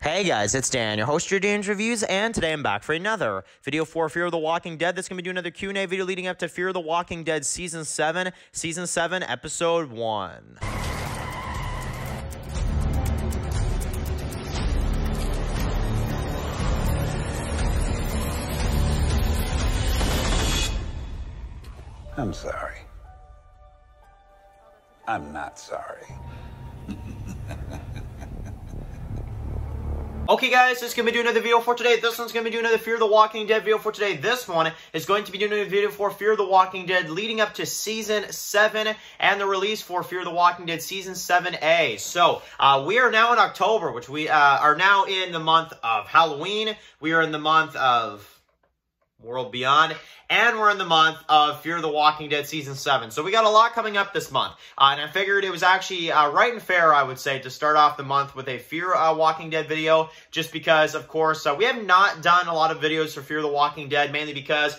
Hey guys, it's Dan, your host of your Dan's Reviews, and today I'm back for another video for Fear of the Walking Dead. That's going to be doing another Q&A video leading up to Fear of the Walking Dead Season 7, Episode 1. I'm sorry. I'm not sorry. Okay guys, this is going to be doing another video for today. This one's going to be doing another Fear of the Walking Dead video for today. This one is going to be doing a video for Fear of the Walking Dead leading up to Season 7 and the release for Fear of the Walking Dead Season 7A. So, we are now in October, which we are now in the month of Halloween. We are in the month of World Beyond, and we're in the month of Fear of the Walking Dead Season 7. So we got a lot coming up this month. And I figured it was actually right and fair, I would say, to start off the month with a Fear Walking Dead video, just because, of course, we have not done a lot of videos for Fear of the Walking Dead, mainly because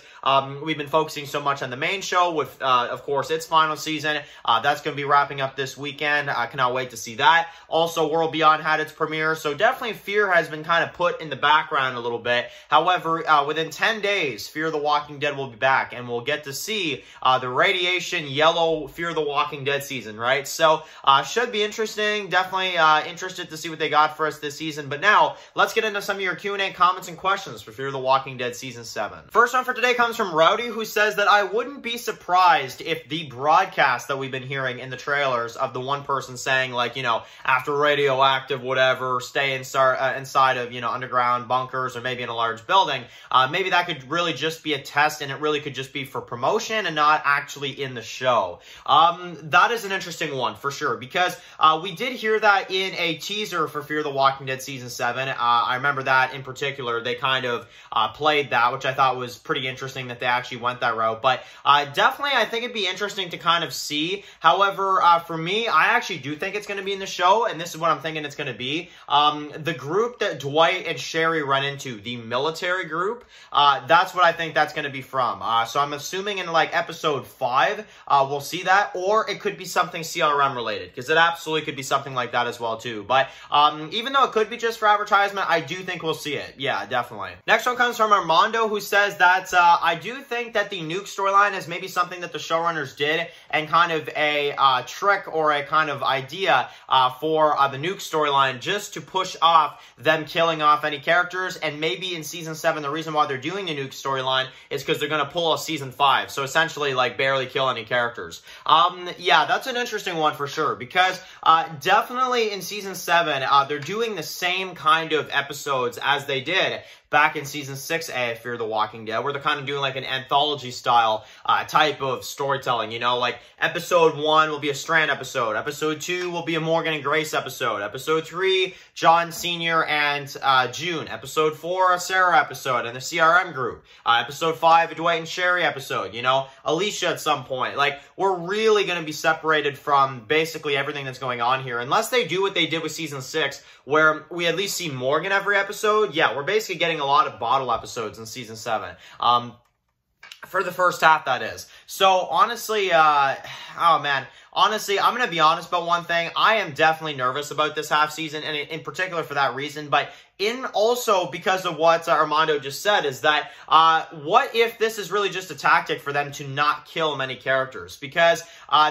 we've been focusing so much on the main show with, of course, its final season. That's going to be wrapping up this weekend. I cannot wait to see that. Also, World Beyond had its premiere, so definitely Fear has been kind of put in the background a little bit. However, within 10 days, Fear of the Walking Dead will be back, and we'll get to see the Radiation Yellow Fear of the Walking Dead season, right? So, should be interesting. Definitely interested to see what they got for us this season. But now, let's get into some of your Q&A comments and questions for Fear of the Walking Dead Season 7. First one for today comes from Rowdy, who says that I wouldn't be surprised if the broadcast that we've been hearing in the trailers of the one person saying, like, you know, after radioactive, whatever, stay inside of, you know, underground bunkers or maybe in a large building, maybe that could really just be a test, and it really could just be for promotion and not actually in the show. That is an interesting one for sure, because we did hear that in a teaser for Fear the Walking Dead Season 7. I remember that in particular. They kind of played that, which I thought was pretty interesting that they actually went that route. But definitely, I think it'd be interesting to kind of see. However, for me, I actually do think it's going to be in the show, and this is what I'm thinking it's going to be. The group that Dwight and Sherry run into, the military group, that's what I think that's going to be from. So I'm assuming in like episode 5, we'll see that, or it could be something CRM related, because it absolutely could be something like that as well too. But even though it could be just for advertisement, I do think we'll see it. Yeah, definitely. Next one comes from Armando, who says that I do think that the nuke storyline is maybe something that the showrunners did, and kind of a trick or a kind of idea for the nuke storyline, just to push off them killing off any characters. And maybe in Season 7, the reason why they're doing the nuke storyline is because they're going to pull a Season 5. So essentially, like, barely kill any characters. Yeah, that's an interesting one for sure, because definitely in Season 7, they're doing the same kind of episodes as they did back in Season 6A of Fear the Walking Dead, where they're kind of doing like an anthology-style type of storytelling, you know? Like, Episode 1 will be a Strand episode. Episode 2 will be a Morgan and Grace episode. Episode 3, John Sr. and June. Episode 4, a Sarah episode and the CRM group. Episode 5, a Dwight and Sherry episode, you know? Alicia at some point. Like, we're really going to be separated from basically everything that's going on here. Unless they do what they did with Season 6, where we at least see Morgan every episode. Yeah, we're basically getting a lot of bottle episodes in Season 7. For the first half, that is. So, honestly, oh man. Honestly, I'm going to be honest about one thing. I am definitely nervous about this half season, and in particular for that reason. But also because of what Armando just said, is that what if this is really just a tactic for them to not kill many characters? Because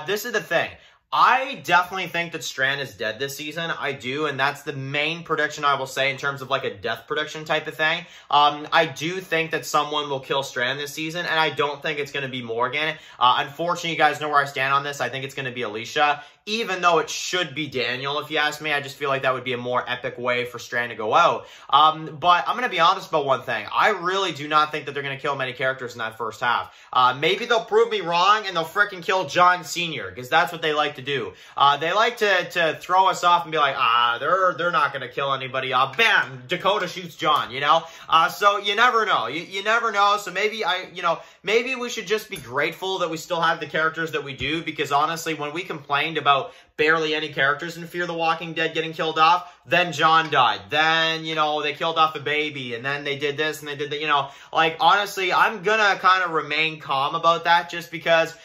this is the thing. I definitely think that Strand is dead this season. I do, and that's the main prediction I will say in terms of like a death prediction type of thing. I do think that someone will kill Strand this season, and I don't think it's going to be Morgan. Unfortunately, you guys know where I stand on this. I think it's going to be Alicia, even though it should be Daniel, if you ask me. I just feel like that would be a more epic way for Strand to go out. But I'm going to be honest about one thing. I really do not think that they're going to kill many characters in that first half. Maybe they'll prove me wrong, and they'll frickin' kill John Sr., because that's what they like to do. They like to throw us off and be like, they're not going to kill anybody. Bam, Dakota shoots John, you know? So you never know. You never know. So maybe maybe we should just be grateful that we still have the characters that we do, because honestly, when we complained about barely any characters in Fear the Walking Dead getting killed off, then John died. Then, you know, they killed off a baby, and then they did this, and they did that, you know. Like, honestly, I'm gonna kind of remain calm about that, just because,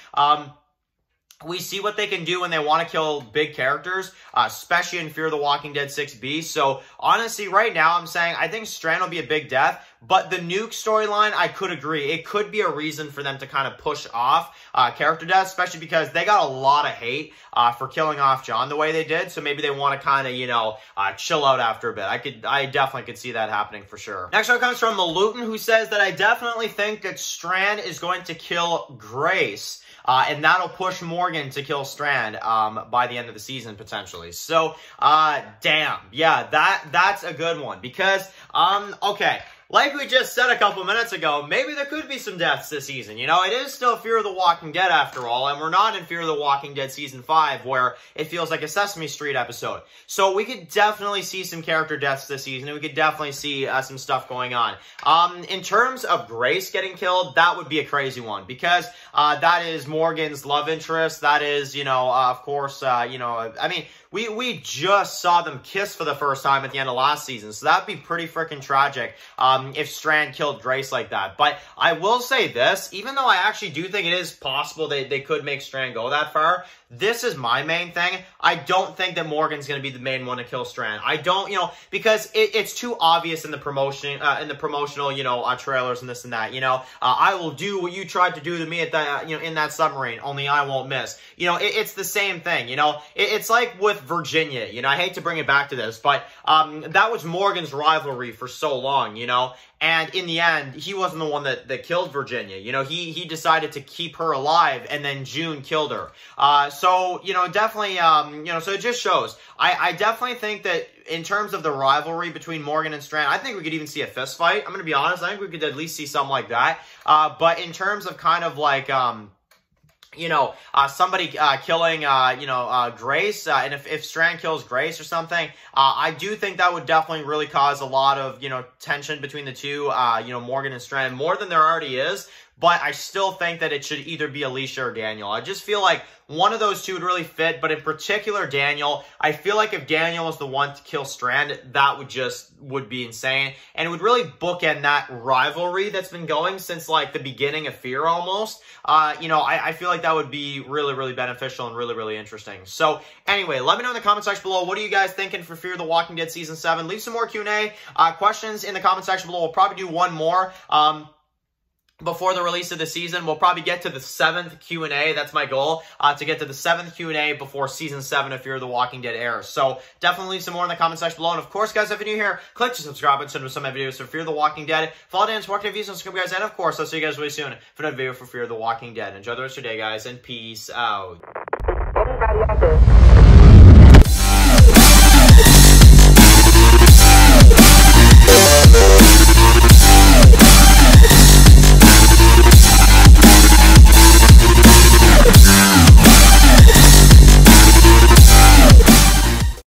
we see what they can do when they want to kill big characters, especially in Fear the Walking Dead 6B. So, honestly, right now, I'm saying I think Strand will be a big death. But the Nuke storyline, I could agree. It could be a reason for them to kind of push off character death, especially because they got a lot of hate for killing off John the way they did. So maybe they want to kind of, you know, chill out after a bit. I definitely could see that happening for sure. Next one comes from Malutin, who says that I definitely think that Strand is going to kill Grace. And that'll push Morgan to kill Strand by the end of the season, potentially. So, damn. Yeah, that's a good one. Because, okay, like we just said a couple minutes ago, maybe there could be some deaths this season. You know, it is still Fear of the Walking Dead after all, and we're not in Fear of the Walking Dead Season 5, where it feels like a Sesame Street episode. So we could definitely see some character deaths this season, and we could definitely see some stuff going on. In terms of Grace getting killed, that would be a crazy one, because that is Morgan's love interest. That is, you know, of course, you know, I mean, we just saw them kiss for the first time at the end of last season, so that'd be pretty freaking tragic if Strand killed Grace like that. But I will say this, even though I actually do think it is possible they could make Strand go that far, this is my main thing. I don't think that Morgan's going to be the main one to kill Strand. I don't, you know, because it's too obvious in the promotion, in the promotional, you know, trailers and this and that, you know. I will do what you tried to do to me at that, you know, in that submarine, only I won't miss. You know, it's the same thing, you know. It's like with Virginia, you know, I hate to bring it back to this, but that was Morgan's rivalry for so long, you know. And in the end, he wasn't the one that killed Virginia. You know, he decided to keep her alive, and then June killed her. So, you know, definitely, you know, so it just shows. I definitely think that in terms of the rivalry between Morgan and Strand, I think we could even see a fist fight. I'm going to be honest. I think we could at least see something like that. But in terms of kind of like, you know, somebody killing, you know, Grace, and if Strand kills Grace or something, I do think that would definitely really cause a lot of, you know, tension between the two, you know, Morgan and Strand, more than there already is. But I still think that it should either be Alicia or Daniel. I just feel like one of those two would really fit, but in particular, Daniel. I feel like if Daniel was the one to kill Strand, that would be insane. And it would really bookend that rivalry that's been going since, like, the beginning of Fear almost. You know, I feel like that would be really, really beneficial and really, really interesting. So, anyway, let me know in the comment section below. What are you guys thinking for Fear the Walking Dead Season 7? Leave some more Q&A questions in the comment section below. We'll probably do one more. Before the release of the season. We'll probably get to the 7th Q&A. That's my goal, to get to the 7th Q&A before Season 7 of Fear the Walking Dead airs. So definitely leave some more in the comment section below. And of course, guys, if you're new here, click the subscribe button to some of my videos for Fear the Walking Dead. Follow Dan for more videos on subscribe, guys. And of course, I'll see you guys really soon for another video for Fear the Walking Dead. Enjoy the rest of your day, guys, and peace out. Anybody out there?